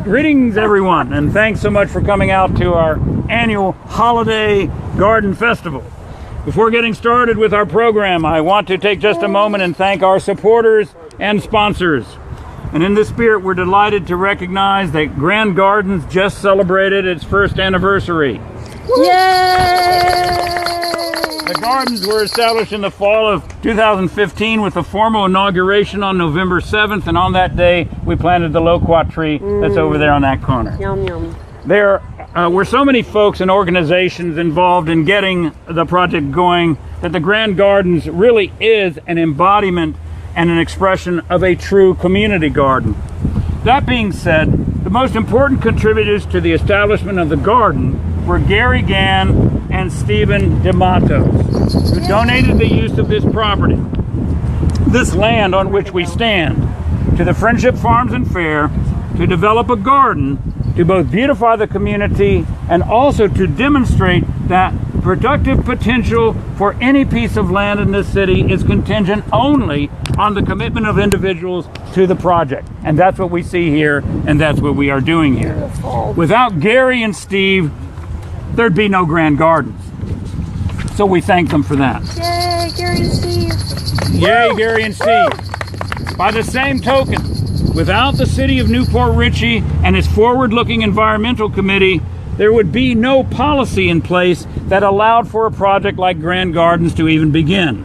Greetings, everyone, and thanks so much for coming out to our annual Holiday Garden Festival. Before getting started with our program, I want to take just a moment and thank our supporters and sponsors. And in this spirit, we're delighted to recognize that Grand Gardens just celebrated its first anniversary. Yay! The gardens were established in the fall of 2015 with a formal inauguration on November 7th, and on that day we planted the loquat tree that's over there on that corner. Yum, yum. There were so many folks and organizations involved in getting the project going that the Grand Gardens really is an embodiment and an expression of a true community garden. That being said, the most important contributors to the establishment of the garden were Gary Gann and Stephen DeMatos, who donated the use of this property, this land on which we stand, to the Friendship Farms and Fair to develop a garden to both beautify the community and also to demonstrate that productive potential for any piece of land in this city is contingent only on the commitment of individuals to the project. And that's what we see here, and that's what we are doing here. Beautiful. Without Gary and Steve, there'd be no Grand Gardens. So we thank them for that. Yay, Gary and Steve. Yay, Gary and Steve. By the same token, without the city of Newport Richey and its forward-looking environmental committee, there would be no policy in place that allowed for a project like Grand Gardens to even begin.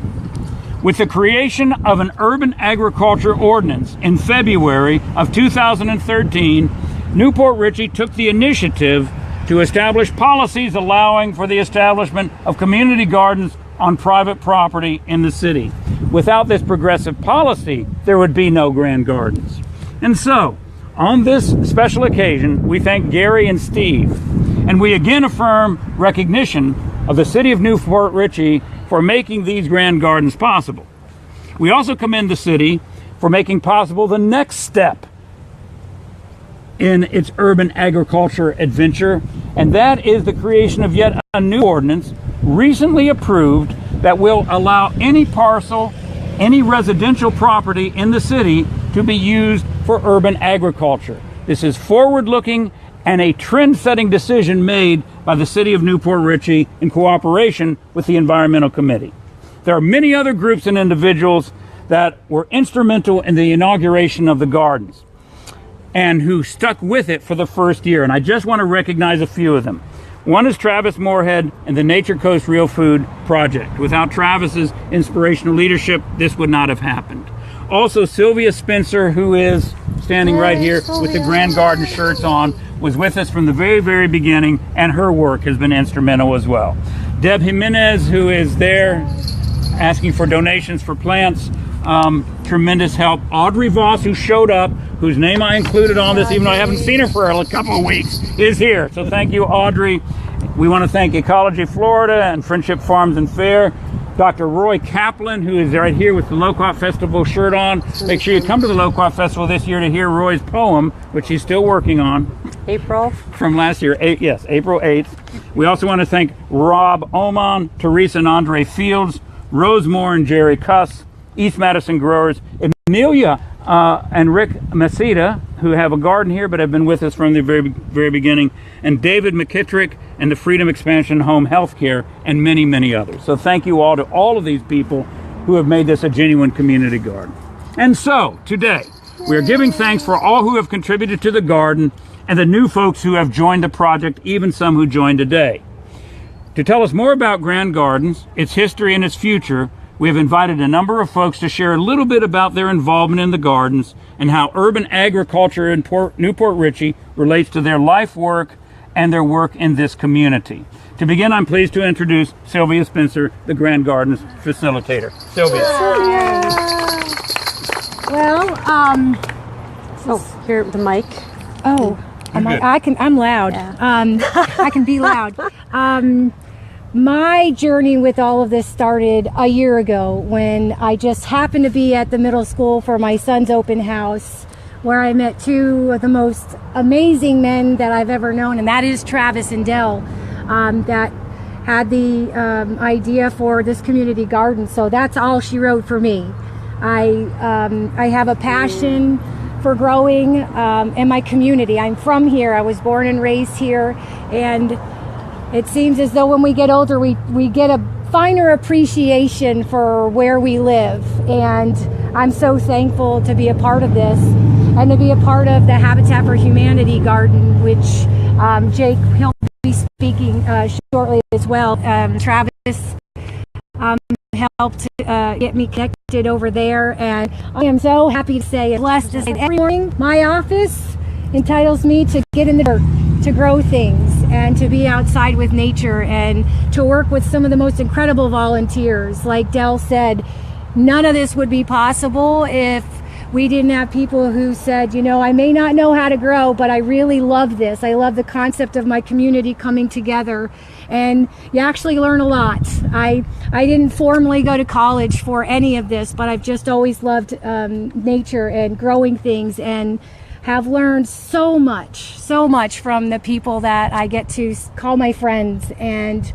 With the creation of an urban agriculture ordinance in February of 2013, Newport Richey took the initiative to establish policies allowing for the establishment of community gardens on private property in the city. Without this progressive policy, there would be no Grand Gardens. And so, on this special occasion, we thank Gary and Steve, and we again affirm recognition of the city of Newport Richey for making these Grand Gardens possible. We also commend the city for making possible the next step in its urban agriculture adventure, and that is the creation of yet a new ordinance recently approved that will allow any parcel, any residential property in the city to be used for urban agriculture. This is forward-looking and a trend-setting decision made by the city of Newport Richey in cooperation with the Environmental Committee. There are many other groups and individuals that were instrumental in the inauguration of the gardens and who stuck with it for the first year. And I just want to recognize a few of them. One is Travis Moorhead and the Nature Coast Real Food Project. Without Travis's inspirational leadership, this would not have happened. Also, Sylvia Spencer, who is standing right here with the Grand Garden shirts on, was with us from the very, very beginning, and her work has been instrumental as well. Deb Jimenez, who is there asking for donations for plants, tremendous help. Audrey Voss, who showed up, whose name I included on this, even though I haven't seen her for a couple of weeks, is here. So thank you, Audrey. We want to thank Ecology Florida and Friendship Farms and Fair. Dr. Roy Kaplan, who is right here with the Loquat Festival shirt on. Make sure you come to the Loquat Festival this year to hear Roy's poem, which he's still working on. April. From last year, April 8th. We also want to thank Rob Oman, Teresa and Andre Fields, Rose Moore and Jerry Cuss, East Madison Growers, Amelia and Rick Masita, who have a garden here but have been with us from the very, very beginning, and David McKittrick and the Freedom Expansion Home Healthcare, and many, many others. So thank you all to all of these people who have made this a genuine community garden. And so, today, we are giving thanks for all who have contributed to the garden and the new folks who have joined the project, even some who joined today. To tell us more about Grand Gardens, its history and its future, we have invited a number of folks to share a little bit about their involvement in the gardens and how urban agriculture in Newport Richey relates to their life work and their work in this community. To begin, I'm pleased to introduce Sylvia Spencer, the Grand Gardens facilitator. Sylvia. Well, here, the mic. Oh, I'm loud. Yeah. I can be loud. My journey with all of this started a year ago when I just happened to be at the middle school for my son's open house, where I met two of the most amazing men that I've ever known, and that is Travis and Dell, that had the idea for this community garden. So that's all she wrote for me. I have a passion for growing in my community. I'm from here. I was born and raised here, and it seems as though when we get older, we get a finer appreciation for where we live. And I'm so thankful to be a part of this and to be a part of the Habitat for Humanity Garden, which Jake, he'll be speaking shortly as well. Travis helped get me connected over there, and I am so happy to say, blessed to say, every morning my office entitles me to get in the dirt, to grow things, and to be outside with nature, and to work with some of the most incredible volunteers. Like Dell said, none of this would be possible if we didn't have people who said, you know, I may not know how to grow, but I really love this. I love the concept of my community coming together, and you actually learn a lot. I didn't formally go to college for any of this, but I've just always loved nature and growing things, and have learned so much from the people that I get to call my friends. And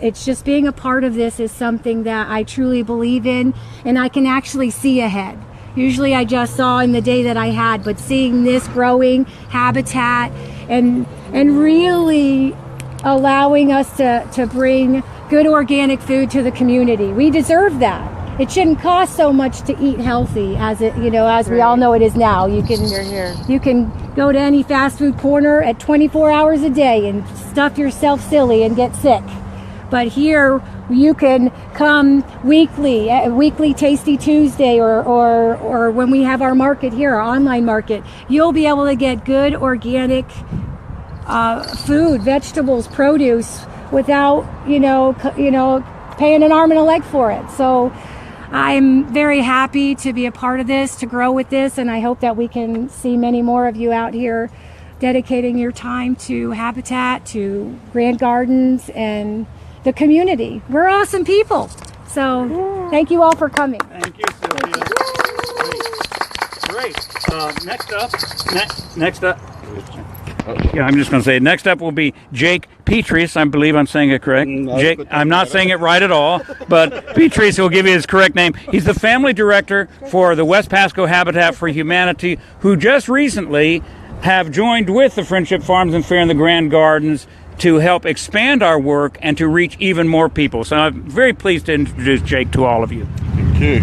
it's just being a part of this is something that I truly believe in, and I can actually see ahead. Usually I just saw in the day that I had, but seeing this growing habitat and really allowing us to bring good organic food to the community. We deserve that. It shouldn't cost so much to eat healthy as it, you know, as we all know it is now. You can go to any fast food corner at 24 hours a day and stuff yourself silly and get sick. But here you can come weekly Tasty Tuesday, or when we have our market here, our online market, you'll be able to get good organic food, vegetables, produce without, you know, paying an arm and a leg for it. So I'm very happy to be a part of this, to grow with this, and I hope that we can see many more of you out here dedicating your time to Habitat, to Grand Gardens, and the community. We're awesome people. So thank you all for coming. Thank you, Sylvia. Great. Next up. Yeah, I'm just going to say, next up will be Jake Petrus. I believe I'm saying it correct. Jake, I'm not saying it right at all, but Petrus will give you his correct name. He's the family director for the West Pasco Habitat for Humanity, who just recently have joined with the Friendship Farms and Fair and the Grand Gardens to help expand our work and to reach even more people. So I'm very pleased to introduce Jake to all of you. Thank you.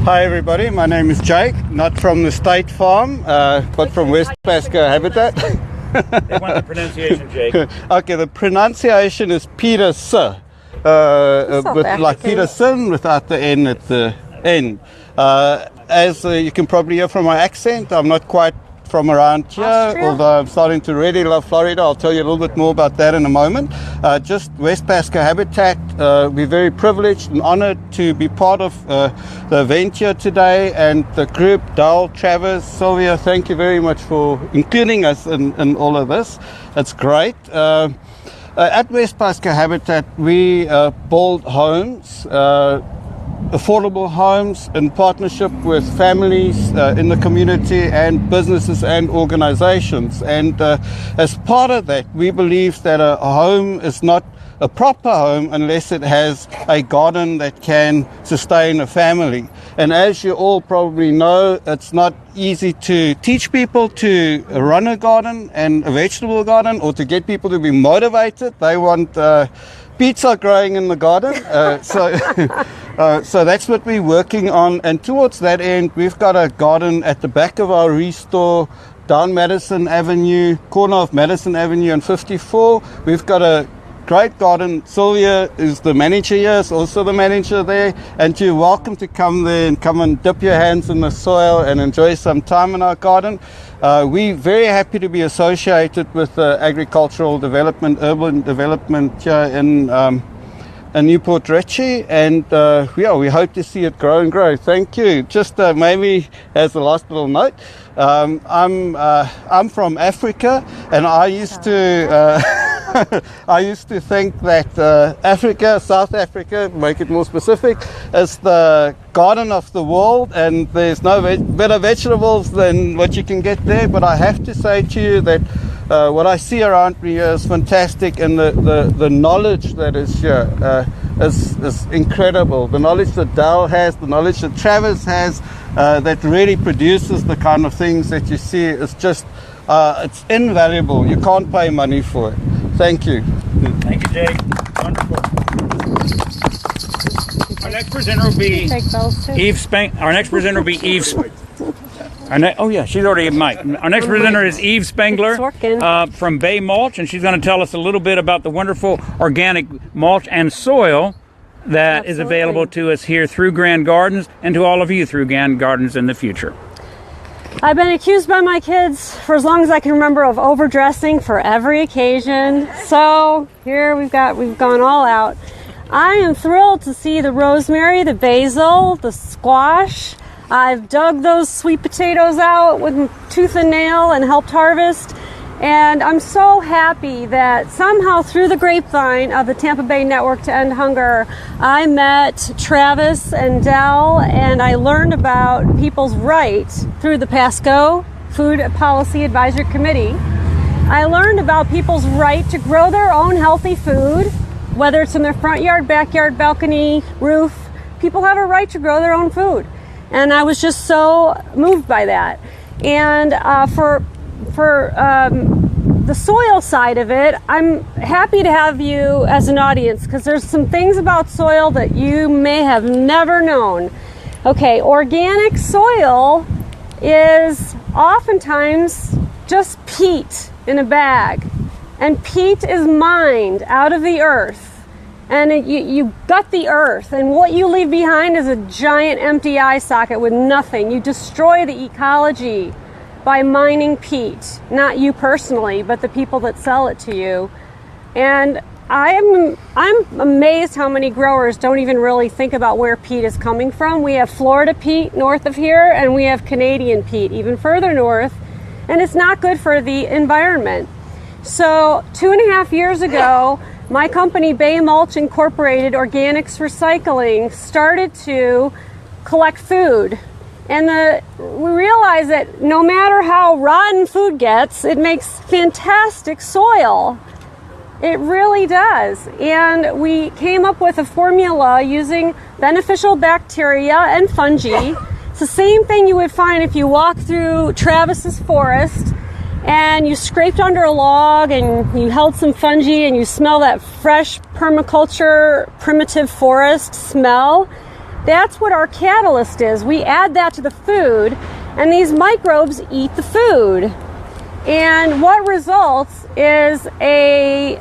Hi everybody, my name is Jake, not from the State Farm, but from West Pasco Habitat. They want the pronunciation, Jake. Okay, the pronunciation is Peterson, with like Peterson without the N at the end. As you can probably hear from my accent, I'm not quite from around here, although I'm starting to really love Florida. I'll tell you a little bit more about that in a moment. Just West Pasco Habitat, we're very privileged and honored to be part of the event here today, and the group, Dal, Travis, Sylvia, thank you very much for including us in all of this. It's great. At West Pasco Habitat, we build homes, affordable homes in partnership with families in the community and businesses and organizations. And as part of that, we believe that a home is not a proper home unless it has a garden that can sustain a family. And as you all probably know, it's not easy to teach people to run a garden and a vegetable garden, or to get people to be motivated. They want pizza growing in the garden. So that's what we're working on. And towards that end, we've got a garden at the back of our restore down Madison Avenue, corner of Madison Avenue and 54. We've got a great garden. Sylvia is the manager here, is also the manager there, and you're welcome to come there and come and dip your hands in the soil and enjoy some time in our garden. We're very happy to be associated with agricultural development, urban development here in Newport Richey, and we hope to see it grow and grow. Thank you. Just maybe as the last little note, I'm from Africa, and I used to think that Africa, South Africa, make it more specific, is the garden of the world, and there's no better vegetables than what you can get there. But I have to say to you that what I see around me here is fantastic, and the knowledge that is here is incredible. The knowledge that Dal has, the knowledge that Travis has, that really produces the kind of things that you see is just, it's invaluable. You can't pay money for it. Thank you. Thank you, Jake. Wonderful. Our next presenter will be Take those too. Eve Spang. Our next presenter will be Eve. Oh yeah, she's already a mic. Our next presenter is Eve Spangler It's working. from Bay Mulch, and she's going to tell us a little bit about the wonderful organic mulch and soil that is Absolutely. available to us here through Grand Gardens and to all of you through Grand Gardens in the future. I've been accused by my kids for as long as I can remember of overdressing for every occasion. So here we've gone all out. I am thrilled to see the rosemary, the basil, the squash. I've dug those sweet potatoes out with tooth and nail and helped harvest. And I'm so happy that somehow through the grapevine of the Tampa Bay Network to End Hunger, I met Travis and Dell, and I learned about people's rights through the PASCO, Food Policy Advisory Committee. I learned about people's right to grow their own healthy food, whether it's in their front yard, backyard, balcony, roof. People have a right to grow their own food. And I was just so moved by that. And for the soil side of it, I'm happy to have you as an audience because there's some things about soil that you may have never known. Okay, organic soil is oftentimes just peat in a bag. And peat is mined out of the earth. And you gut the earth, and what you leave behind is a giant empty eye socket with nothing. You destroy the ecology by mining peat. Not you personally, but the people that sell it to you. And I'm amazed how many growers don't even really think about where peat is coming from. We have Florida peat north of here, and we have Canadian peat even further north, and it's not good for the environment. So 2.5 years ago, my company, Bay Mulch Incorporated Organics Recycling, started to collect food. And we realized that no matter how rotten food gets, it makes fantastic soil. It really does. And we came up with a formula using beneficial bacteria and fungi. It's the same thing you would find if you walk through Travis's forest and you scraped under a log and you held some fungi and you smell that fresh permaculture primitive forest smell. That's what our catalyst is. We add that to the food and these microbes eat the food. And what results is a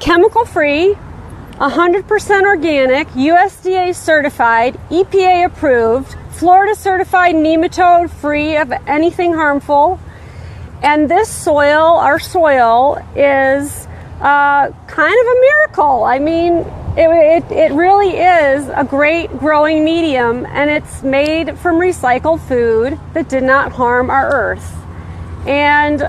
chemical-free, 100% organic, USDA certified, EPA approved, Florida certified, nematode free of anything harmful. And this soil, our soil, is kind of a miracle. I mean, it really is a great growing medium, and it's made from recycled food that did not harm our earth. And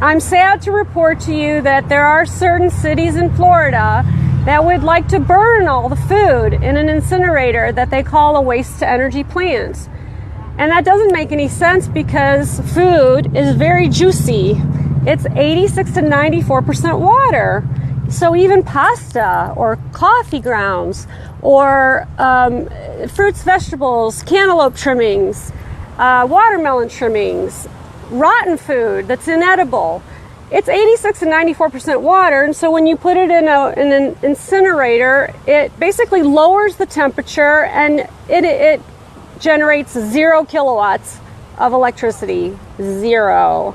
I'm sad to report to you that there are certain cities in Florida that would like to burn all the food in an incinerator that they call a waste-to-energy plant. And that doesn't make any sense because food is very juicy. It's 86 to 94% water. So even pasta or coffee grounds or fruits, vegetables, cantaloupe trimmings, watermelon trimmings, rotten food that's inedible, it's 86 to 94% water. And so when you put it in an incinerator, it basically lowers the temperature and it generates 0 kilowatts of electricity. 0.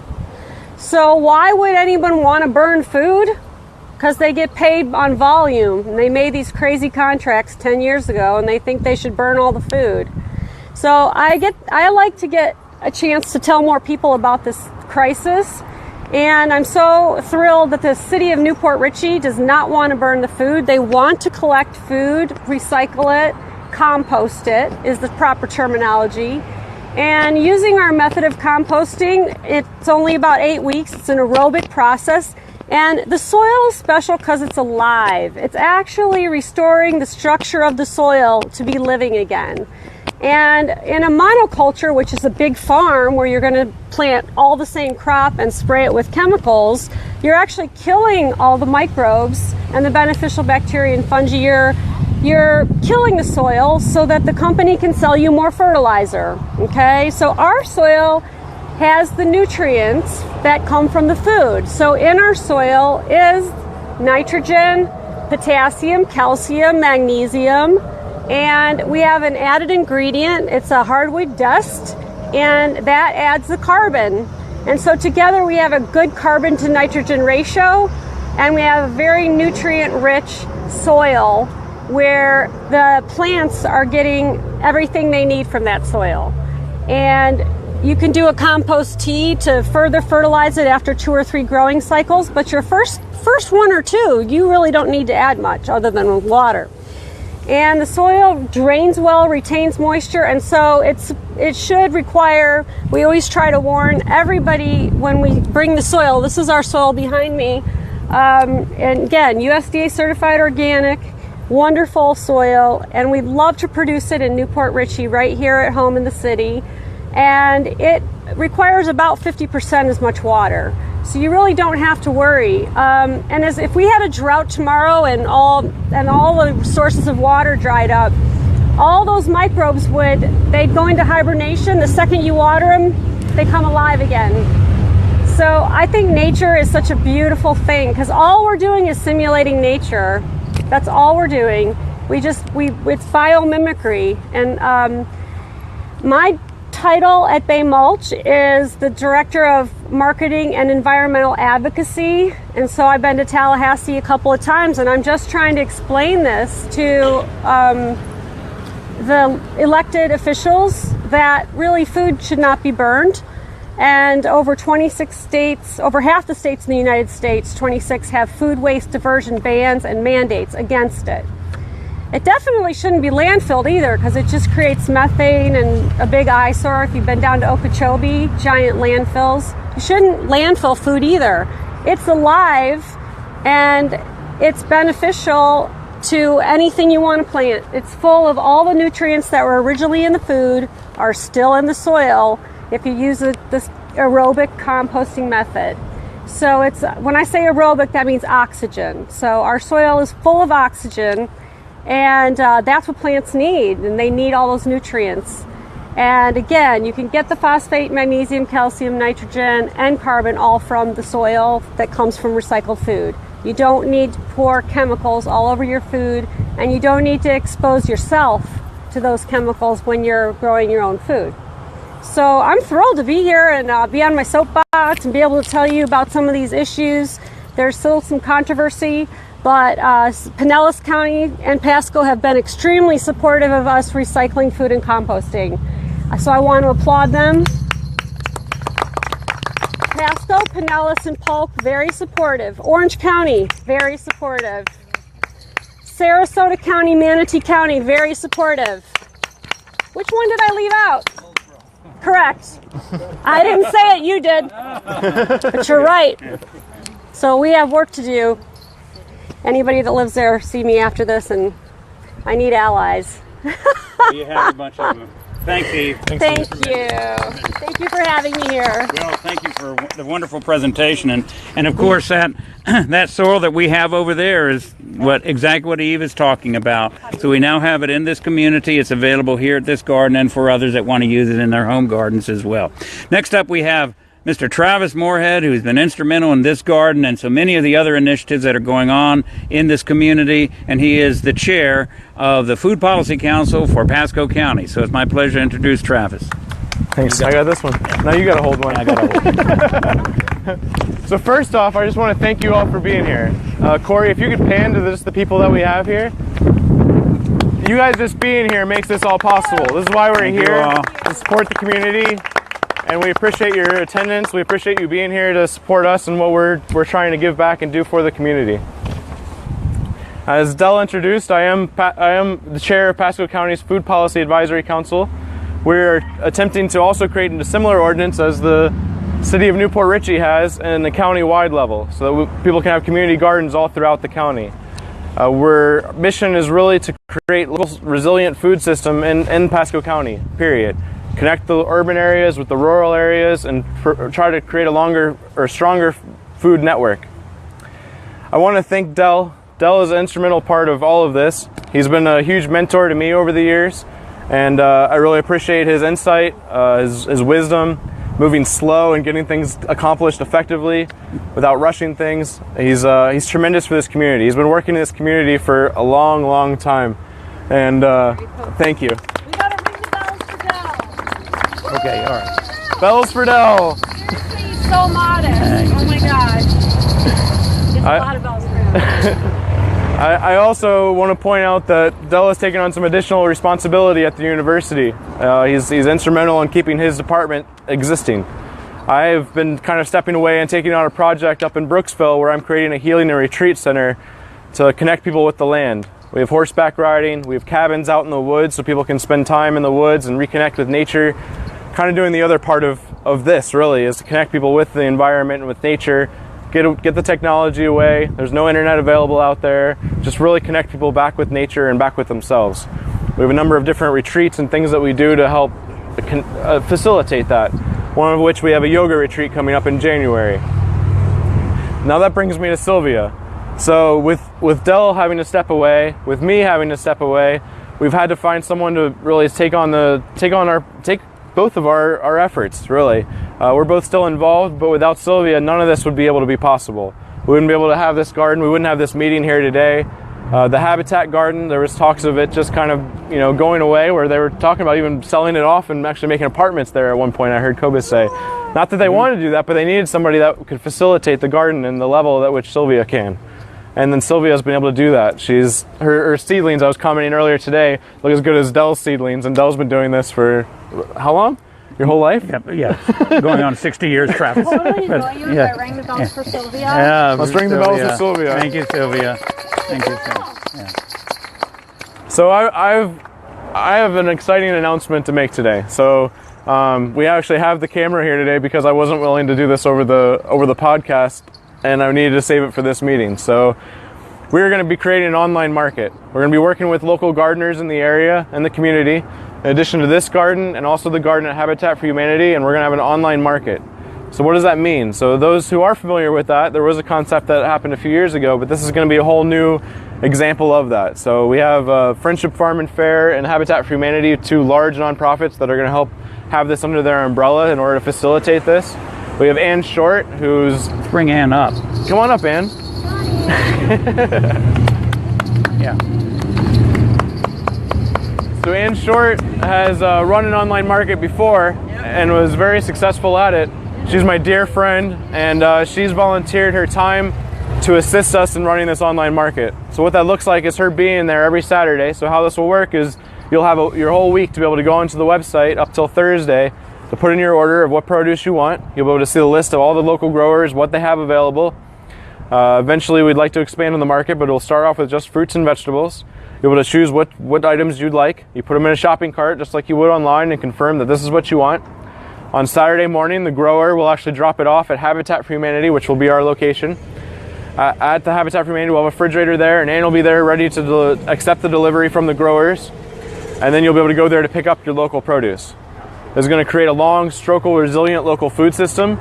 So why would anyone want to burn food? Because they get paid on volume. And they made these crazy contracts 10 years ago and they think they should burn all the food. So I like to get a chance to tell more people about this crisis. And I'm so thrilled that the city of Newport Richey does not want to burn the food. They want to collect food, recycle it, compost it is the proper terminology. And using our method of composting, it's only about 8 weeks. It's an aerobic process. And the soil is special because it's alive. It's actually restoring the structure of the soil to be living again. And in a monoculture, which is a big farm where you're going to plant all the same crop and spray it with chemicals, you're actually killing all the microbes and the beneficial bacteria and fungi. You're you're killing the soil so that the company can sell you more fertilizer. Okay, so our soil has the nutrients that come from the food. So in our soil is nitrogen, potassium, calcium, magnesium, and we have an added ingredient. It's a hardwood dust, and that adds the carbon. And so together we have a good carbon to nitrogen ratio, and we have a very nutrient-rich soil where the plants are getting everything they need from that soil. And you can do a compost tea to further fertilize it after 2 or 3 growing cycles, but your first 1 or 2, you really don't need to add much other than water. And the soil drains well, retains moisture, and so it should require, we always try to warn everybody when we bring the soil. This is our soil behind me. And again, USDA certified organic, wonderful soil, and we'd love to produce it in New Port Richey right here at home in the city. And it requires about 50% as much water. So you really don't have to worry. And as if we had a drought tomorrow and all the sources of water dried up, all those microbes they'd go into hibernation. The second you water them, they come alive again. So I think nature is such a beautiful thing, because all we're doing is simulating nature. That's all we're doing. It's biomimicry. And my title at Bay Mulch is the Director of Marketing and Environmental Advocacy. And so I've been to Tallahassee a couple of times, and I'm just trying to explain this to the elected officials that really food should not be burned. And over 26 states, over half the states in the United States, 26 have food waste diversion bans and mandates against it. It definitely shouldn't be landfilled either, because it just creates methane and a big eyesore. If you've been down to Okeechobee, giant landfills. You shouldn't landfill food either. It's alive and it's beneficial to anything you want to plant. It's full of all the nutrients that were originally in the food are still in the soil if you use this aerobic composting method. So when I say aerobic, that means oxygen. So our soil is full of oxygen, and that's what plants need, and they need all those nutrients. And again, you can get the phosphate, magnesium, calcium, nitrogen, and carbon all from the soil that comes from recycled food. You don't need to pour chemicals all over your food, and you don't need to expose yourself to those chemicals when you're growing your own food. So I'm thrilled to be here and be on my soapbox and be able to tell you about some of these issues. There's still some controversy, but Pinellas County and Pasco have been extremely supportive of us recycling food and composting. So I want to applaud them. Pasco, Pinellas, and Polk, very supportive. Orange County, very supportive. Sarasota County, Manatee County, very supportive. Which one did I leave out? Correct. I didn't say it, you did. But you're right. So we have work to do. Anybody that lives there, see me after this, and I need allies. You have a bunch of them. Thanks, Eve. Thank you. Thank you for having me here. Well, thank you for the wonderful presentation, and of course that soil that we have over there is exactly what Eve is talking about. So we now have it in this community. It's available here at this garden and for others that want to use it in their home gardens as well. Next up, we have Mr. Travis Moorhead, who's been instrumental in this garden and so many of the other initiatives that are going on in this community, and he is the chair of the Food Policy Council for Pasco County. So it's my pleasure to introduce Travis. Thanks. I got this one. Now you got to hold one. I got to hold. So first off, I just want to thank you all for being here. Corey, if you could pan to the people that we have here. You guys just being here makes this all possible. This is why we're here, to support the community. And we appreciate your attendance. We appreciate you being here to support us and what we're trying to give back and do for the community. As Dell introduced, I am the chair of Pasco County's Food Policy Advisory Council. We're attempting to also create a similar ordinance as the city of New Port Richey has in the county-wide level, so that people can have community gardens all throughout the county. Our mission is really to create a little resilient food system in Pasco County, period. Connect the urban areas with the rural areas and try to create a longer or stronger food network. I want to thank Dell. Dell is an instrumental part of all of this. He's been a huge mentor to me over the years, and I really appreciate his insight, his wisdom, moving slow and getting things accomplished effectively without rushing things. He's tremendous for this community. He's been working in this community for a long, long time, and thank you. We gotta ring the bells for Dell. Okay, all right. Bells for Dell. Seriously, he's so modest. Oh my gosh. It's a lot of bells for him. I also want to point out that Dell has taken on some additional responsibility at the university. He's instrumental in keeping his department existing. I have been kind of stepping away and taking on a project up in Brooksville where I'm creating a healing and retreat center to connect people with the land. We have horseback riding, we have cabins out in the woods so people can spend time in the woods and reconnect with nature. Kind of doing the other part of this really is to connect people with the environment and with nature. Get the technology away. There's no internet available out there. Just really connect people back with nature and back with themselves. We have a number of different retreats and things that we do to help facilitate that. One of which we have a yoga retreat coming up in January. Now that brings me to Sylvia. So with Dell having to step away, with me having to step away, we've had to find someone to really take both of our efforts, really. We're both still involved, but without Sylvia, none of this would be able to be possible. We wouldn't be able to have this garden, we wouldn't have this meeting here today. The Habitat Garden, there was talks of it just kind of, going away, where they were talking about even selling it off and actually making apartments there at one point, I heard Cobus say. Not that they wanted to do that, but they needed somebody that could facilitate the garden and the level at which Sylvia can. And then Sylvia's been able to do that. Her seedlings, I was commenting earlier today, look as good as Dell's seedlings, and Dell's been doing this for how long? Your whole life? Yeah. Going on 60 years, Travis. Totally enjoy you. I rang the bells for Sylvia. Yeah, let's ring the bells for Sylvia. Thank you, Sylvia. Thank you, Sylvia. Yeah. So I have an exciting announcement to make today. So we actually have the camera here today because I wasn't willing to do this over the podcast, and I needed to save it for this meeting. So we're going to be creating an online market. We're going to be working with local gardeners in the area and the community, in addition to this garden and also the garden at Habitat for Humanity, and we're going to have an online market. So what does that mean? So those who are familiar with that, there was a concept that happened a few years ago, but this is going to be a whole new example of that. So we have Friendship Farm and Fair and Habitat for Humanity, two large nonprofits that are going to help have this under their umbrella in order to facilitate this. We have Ann Short, who's... Let's bring Ann up. Come on up, Ann. Yeah. So Ann Short has run an online market before and was very successful at it. She's my dear friend, and she's volunteered her time to assist us in running this online market. So what that looks like is her being there every Saturday. So how this will work is you'll have your whole week to be able to go onto the website up till Thursday to put in your order of what produce you want. You'll be able to see the list of all the local growers, what they have available. Eventually we'd like to expand on the market, but we'll start off with just fruits and vegetables. You'll be able to choose what items you'd like. You put them in a shopping cart just like you would online and confirm that this is what you want. On Saturday morning, the grower will actually drop it off at Habitat for Humanity, which will be our location. At the Habitat for Humanity, we'll have a refrigerator there, and Ann will be there ready to accept the delivery from the growers. And then you'll be able to go there to pick up your local produce. This is going to create a long, strokeable, resilient local food system.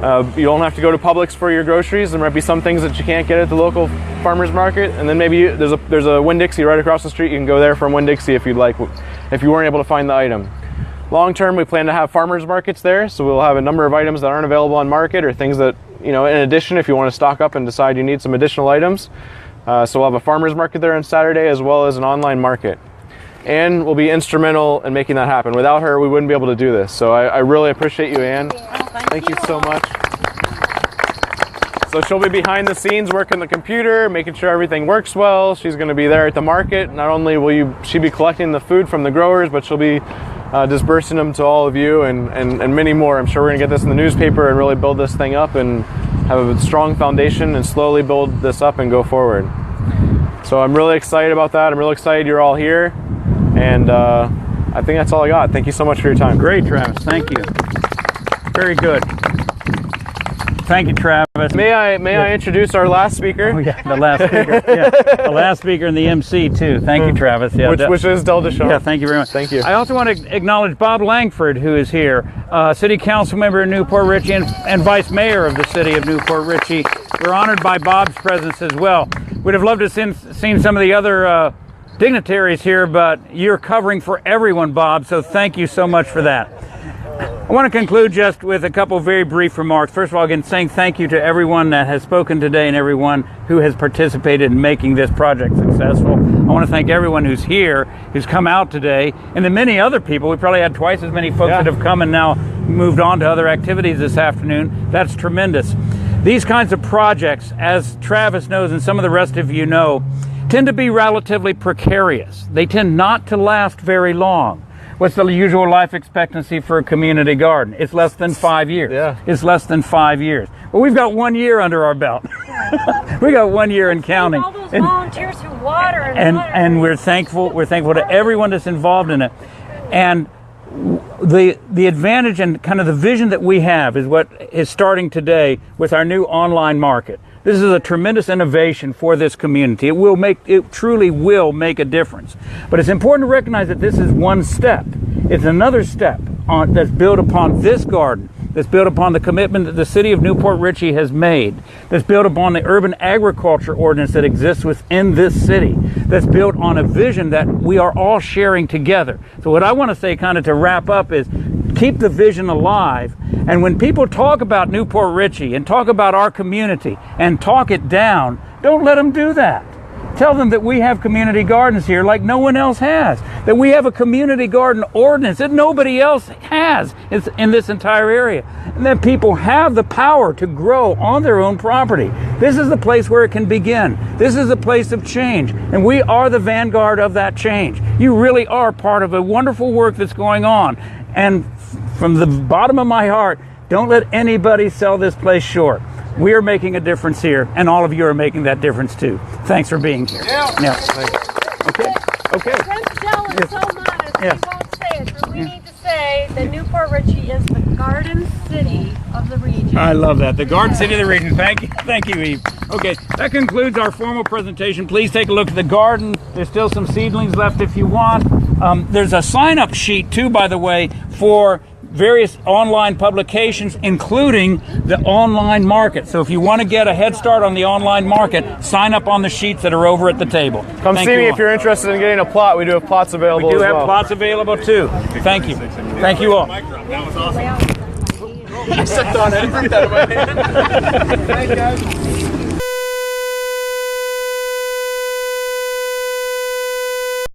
You don't have to go to Publix for your groceries. There might be some things that you can't get at the local farmer's market, and then maybe there's a Winn-Dixie right across the street. You can go there from Winn-Dixie if you'd like, if you weren't able to find the item. Long term, we plan to have farmers markets there, so we'll have a number of items that aren't available on market, or things that, in addition, if you want to stock up and decide you need some additional items. So we'll have a farmers market there on Saturday, as well as an online market. Ann will be instrumental in making that happen. Without her, we wouldn't be able to do this. So I really appreciate you, Ann. Thank you so much. So she'll be behind the scenes working the computer, making sure everything works well. She's going to be there at the market. Not only will she be collecting the food from the growers, but she'll be dispersing them to all of you and many more. I'm sure we're going to get this in the newspaper and really build this thing up and have a strong foundation and slowly build this up and go forward. So I'm really excited about that. I'm really excited you're all here. And I think that's all I got. Thank you so much for your time. Great, Travis. Thank you. Very good. Thank you, Travis. May I introduce our last speaker? Oh, yeah, the last speaker. Yeah, the last speaker and the MC too. Thank you, Travis. Yeah, which is Dell Deschamps. Yeah, thank you very much. Thank you. I also want to acknowledge Bob Langford, who is here, City Council member in Newport Richey and Vice Mayor of the City of Newport Richey. We're honored by Bob's presence as well. We'd have loved to have seen some of the other dignitaries here, but you're covering for everyone, Bob, so thank you so much for that. I want to conclude just with a couple very brief remarks. First of all, again, saying thank you to everyone that has spoken today and everyone who has participated in making this project successful. I want to thank everyone who's here, who's come out today, and the many other people. We probably had twice as many folks that have come and now moved on to other activities this afternoon. That's tremendous. These kinds of projects, as Travis knows and some of the rest of you know, tend to be relatively precarious. They tend not to last very long. What's the usual life expectancy for a community garden? It's less than 5 years. Yeah. It's less than 5 years. Well, we've got 1 year under our belt. We got 1 year and counting. All those volunteers who water and water. And we're thankful. We're thankful to everyone that's involved in it. And the advantage and kind of the vision that we have is what is starting today with our new online market. This is a tremendous innovation for this community. It truly will make a difference. But it's important to recognize that this is one step. It's another step that's built upon this garden, that's built upon the commitment that the city of New Port Richey has made, that's built upon the urban agriculture ordinance that exists within this city, that's built on a vision that we are all sharing together. So what I want to say kind of to wrap up is keep the vision alive. And when people talk about New Port Richey and talk about our community and talk it down, don't let them do that. Tell them that we have community gardens here like no one else has, that we have a community garden ordinance that nobody else has in this entire area, and that people have the power to grow on their own property. This is the place where it can begin. This is a place of change, and we are the vanguard of that change. You really are part of a wonderful work that's going on, and from the bottom of my heart, don't let anybody sell this place short. We are making a difference here, and all of you are making that difference too. Thanks for being here. Yeah. Okay. Prince Del is so modest, he won't say it, but we need to say that New Port Richey is the garden city of the region. I love that. The garden city of the region. Thank you, Eve. Okay, that concludes our formal presentation. Please take a look at the garden. There's still some seedlings left if you want. There's a sign-up sheet too, by the way, for various online publications, including the online market. So if you want to get a head start on the online market, sign up on the sheets that are over at the table. Come see me if you're interested in getting a plot. We do have plots available as well. We do have plots available too. Thank you. Thank you all. That was awesome. I sucked on it. I didn't put that in my hand. Thanks, guys.